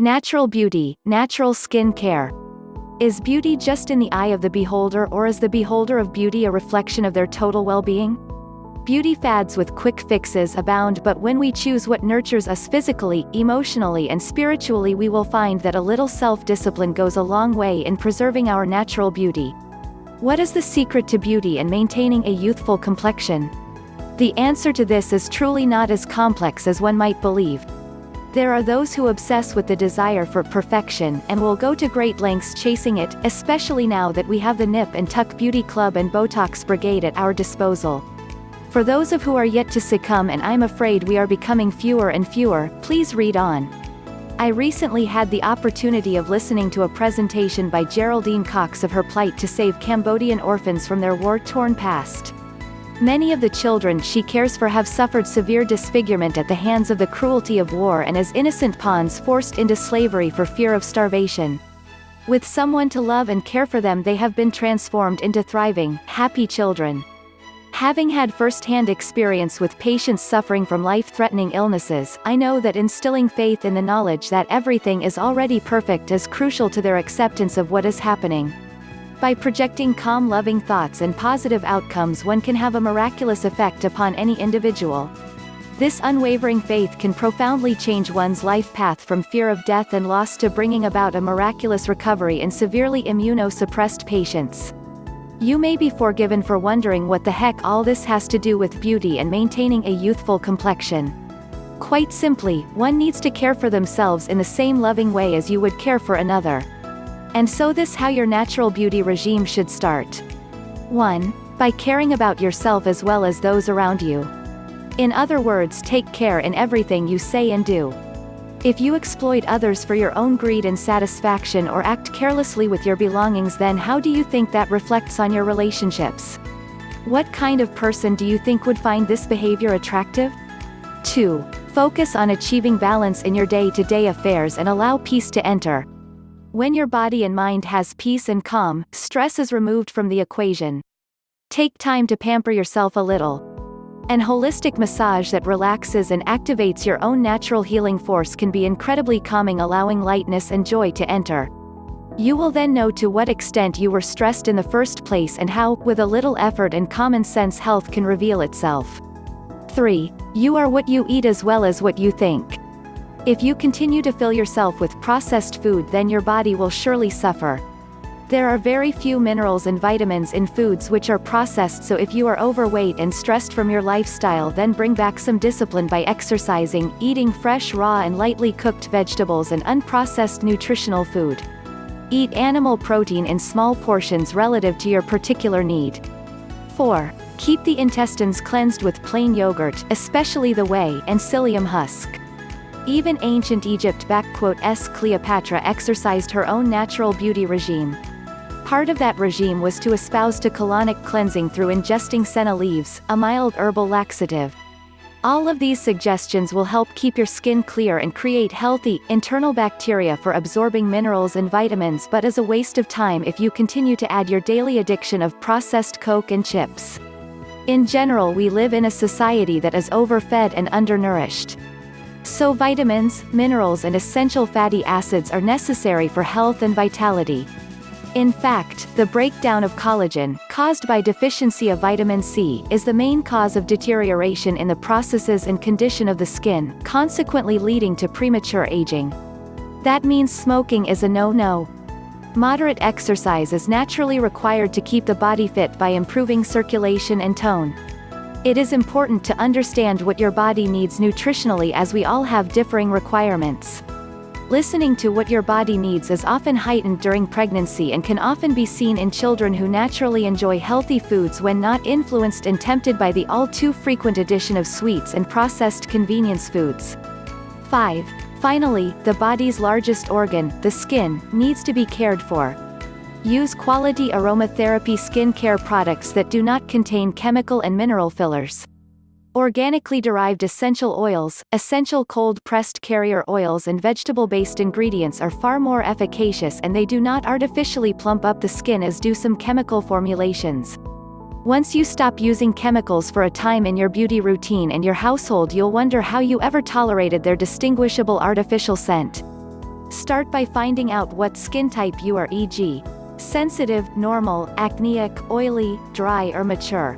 Natural beauty, natural skin care. Is beauty just in the eye of the beholder, or is the beholder of beauty a reflection of their total well-being? Beauty fads with quick fixes abound, but when we choose what nurtures us physically, emotionally and spiritually, we will find that a little self-discipline goes a long way in preserving our natural beauty. What is the secret to beauty and maintaining a youthful complexion? The answer to this is truly not as complex as one might believe. There are those who obsess with the desire for perfection, and will go to great lengths chasing it, especially now that we have the Nip and Tuck Beauty Club and Botox Brigade at our disposal. For those of who are yet to succumb, and I'm afraid we are becoming fewer and fewer, please read on. I recently had the opportunity of listening to a presentation by Geraldine Cox of her plight to save Cambodian orphans from their war-torn past. Many of the children she cares for have suffered severe disfigurement at the hands of the cruelty of war, and as innocent pawns forced into slavery for fear of starvation. With someone to love and care for them, they have been transformed into thriving, happy children. Having had first-hand experience with patients suffering from life-threatening illnesses, I know that instilling faith in the knowledge that everything is already perfect is crucial to their acceptance of what is happening. By projecting calm, loving thoughts and positive outcomes, one can have a miraculous effect upon any individual. This unwavering faith can profoundly change one's life path from fear of death and loss to bringing about a miraculous recovery in severely immunosuppressed patients. You may be forgiven for wondering what the heck all this has to do with beauty and maintaining a youthful complexion. Quite simply, one needs to care for themselves in the same loving way as you would care for another. And so this how your natural beauty regime should start. 1. By caring about yourself as well as those around you. In other words, take care in everything you say and do. If you exploit others for your own greed and satisfaction, or act carelessly with your belongings, then how do you think that reflects on your relationships? What kind of person do you think would find this behavior attractive? 2. Focus on achieving balance in your day-to-day affairs and allow peace to enter. When your body and mind has peace and calm, stress is removed from the equation. Take time to pamper yourself a little. An holistic massage that relaxes and activates your own natural healing force can be incredibly calming, allowing lightness and joy to enter. You will then know to what extent you were stressed in the first place, and how, with a little effort and common sense, health can reveal itself. 3. You are what you eat as well as what you think. If you continue to fill yourself with processed food, then your body will surely suffer. There are very few minerals and vitamins in foods which are processed, so if you are overweight and stressed from your lifestyle, then bring back some discipline by exercising, eating fresh, raw and lightly cooked vegetables and unprocessed nutritional food. Eat animal protein in small portions relative to your particular need. 4. Keep the intestines cleansed with plain yogurt, especially the whey and psyllium husk. Even ancient Egypt Cleopatra exercised her own natural beauty regime. Part of that regime was to espouse to colonic cleansing through ingesting senna leaves, a mild herbal laxative. All of these suggestions will help keep your skin clear and create healthy, internal bacteria for absorbing minerals and vitamins, but is a waste of time if you continue to add your daily addiction of processed Coke and chips. In general, we live in a society that is overfed and undernourished. So vitamins, minerals and essential fatty acids are necessary for health and vitality. In fact, the breakdown of collagen, caused by deficiency of vitamin C, is the main cause of deterioration in the processes and condition of the skin, consequently leading to premature aging. That means smoking is a no-no. Moderate exercise is naturally required to keep the body fit by improving circulation and tone. It is important to understand what your body needs nutritionally, as we all have differing requirements. Listening to what your body needs is often heightened during pregnancy and can often be seen in children who naturally enjoy healthy foods when not influenced and tempted by the all too frequent addition of sweets and processed convenience foods. 5. Finally, the body's largest organ, the skin, needs to be cared for. Use quality aromatherapy skincare products that do not contain chemical and mineral fillers. Organically derived essential oils, essential cold-pressed carrier oils and vegetable-based ingredients are far more efficacious, and they do not artificially plump up the skin as do some chemical formulations. Once you stop using chemicals for a time in your beauty routine and your household, you'll wonder how you ever tolerated their distinguishable artificial scent. Start by finding out what skin type you are, e.g., sensitive, normal, acneic, oily, dry or mature.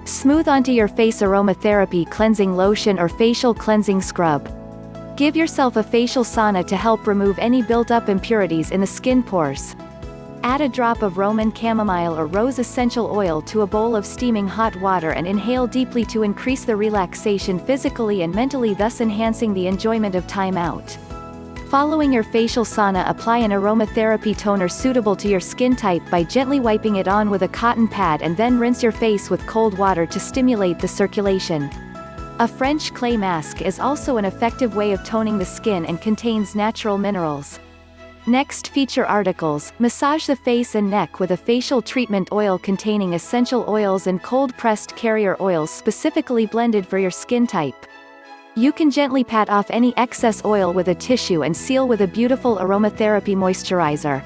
Smooth onto your face aromatherapy cleansing lotion or facial cleansing scrub. Give yourself a facial sauna to help remove any built-up impurities in the skin pores. Add a drop of Roman chamomile or rose essential oil to a bowl of steaming hot water and inhale deeply to increase the relaxation physically and mentally, thus enhancing the enjoyment of time out. Following your facial sauna, apply an aromatherapy toner suitable to your skin type by gently wiping it on with a cotton pad and then rinse your face with cold water to stimulate the circulation. A French clay mask is also an effective way of toning the skin and contains natural minerals. Next, feature articles. Massage the face and neck with a facial treatment oil containing essential oils and cold-pressed carrier oils specifically blended for your skin type. You can gently pat off any excess oil with a tissue and seal with a beautiful aromatherapy moisturizer.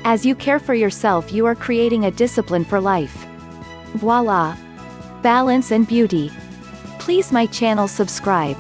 As you care for yourself, you are creating a discipline for life. Voila! Balance and beauty. Please my channel subscribe.